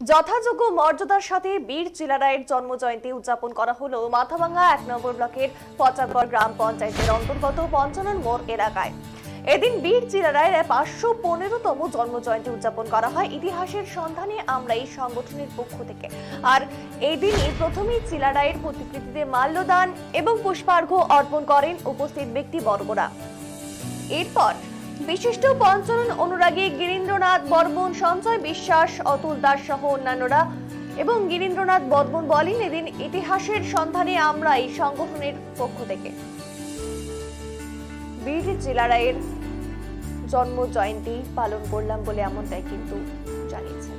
যথাযোগ্য মর্যাদার সাথে বীর চিলারায়ের জন্মজয়ন্তী উদযাপন করা হলো মাথাভাঙ্গা ১ নম্বর ব্লকের পচাগড় গ্রাম পঞ্চায়েতের অন্তর্গত পঞ্চানন মোড় এলাকায়। এদিন বীর চিলারায়ের ৫১৫তম জন্মজয়ন্তী উদযাপন করা হয় ইতিহাসের সন্ধানে আমরা এই সংগঠনের পক্ষ থেকে। আর এই দিনই প্রথমেই চিলারায়ের প্রতিকৃতিতে মাল্যদান এবং পুষ্পার্ঘ্য অর্পণ করেন উপস্থিত ব্যক্তিবর্গরা। এরপর বিশিষ্ট পঞ্চানন অনুরাগী গিরীন্দ্রনাথ বর্মন, সঞ্জয় বিশ্বাস, অতুল দাস সহ অন্যান্যরা এবং গিরীন্দ্রনাথ বর্মন বলেন, এদিন ইতিহাসের সন্ধানে আমরা এই সংগঠনের পক্ষ থেকে বীর চিলারায়ের জন্ম জয়ন্তী পালন করলাম বলে এমনটাই কিন্তু জানিয়েছেন।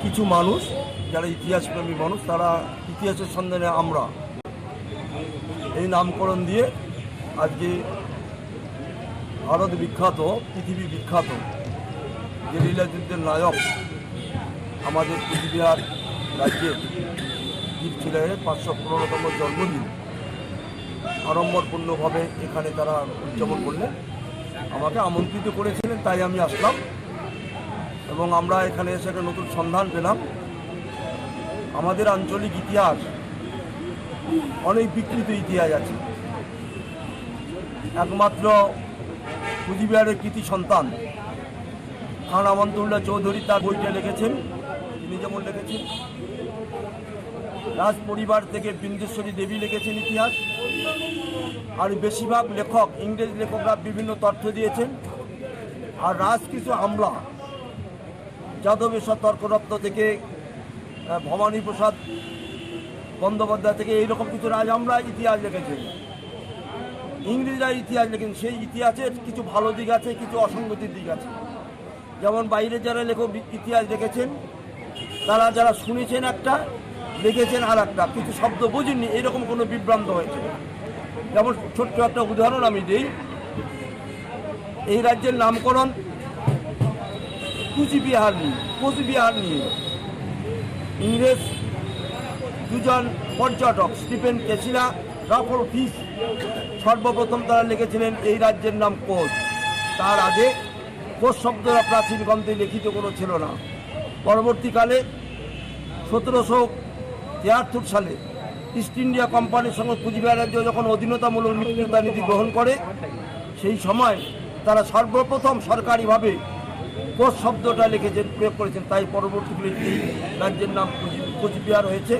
কিছু মানুষ যারা ইতিহাস প্রেমী মানুষ, তারা ইতিহাসের সন্ধানে আমরা এই নামকরণ দিয়ে আজকে ভারত বিখ্যাত, পৃথিবী বিখ্যাত গেরিলা যুদ্ধের নায়ক আমাদের কুচবিহার রাজ্যের বীর চিলারায়ের ৫১৫তম জন্মদিন আড়ম্বরপূর্ণভাবে এখানে তারা উদযাপন করলেন। আমাকে আমন্ত্রিত করেছিলেন, তাই আমি আসলাম এবং আমরা এখানে এসে একটা নতুন সন্ধান পেলাম। আমাদের আঞ্চলিক ইতিহাস অনেক বিকৃত ইতিহাস আছে। একমাত্র কুচবিহারের কৃতি সন্তান খান আমন্তুল্লাহ চৌধুরী তার বইটা লিখেছেন। তিনি যেমন লিখেছেন, রাজ পরিবার থেকে বিন্দেশ্বরী দেবী লিখেছেন ইতিহাস। আর বেশিরভাগ লেখক, ইংরেজ লেখকরা বিভিন্ন তথ্য দিয়েছেন। আর রাজ কিছু আমলা, যাদবেশ্বর তর্করত্ন থেকে ভবানী প্রসাদ বন্দ্যোপাধ্যায় থেকে এইরকম কিছু রাজ আমরা ইতিহাস লিখেছেন। ইংরেজরা ইতিহাস লেখেন, সেই ইতিহাসের কিছু ভালো দিক আছে, কিছু অসঙ্গতির দিক আছে। যেমন বাইরে যারা লেখক ইতিহাস লিখেছেন, তারা যারা শুনেছেন একটা, লিখেছেন আর একটা, কিছু শব্দ বুঝেননি, এইরকম কোনো বিভ্রান্ত হয়েছে। যেমন ছোট্ট একটা উদাহরণ আমি দিই। এই রাজ্যের নামকরণ কুচবিহার নিয়ে ইংরেজ দুজন পর্যটক স্টিফেন কেসিলা, রাফল ফিস সর্বপ্রথম তারা লিখেছিলেন এই রাজ্যের নাম কোচ। তার আগে কোচ শব্দটা প্রাচীন গ্রন্থে লিখিত কোনো ছিল না। পরবর্তীকালে ১৭৭৩ সালে ইস্ট ইন্ডিয়া কোম্পানির সঙ্গে কুচবিহার রাজ্য যখন অধীনতামূলক মিত্রতা নীতি গ্রহণ করে, সেই সময় তারা সর্বপ্রথম সরকারিভাবে কোচ শব্দটা লিখেছেন, প্রয়োগ করেছেন। তাই পরবর্তীকালে এই রাজ্যের নাম কুচবিহার হয়েছে।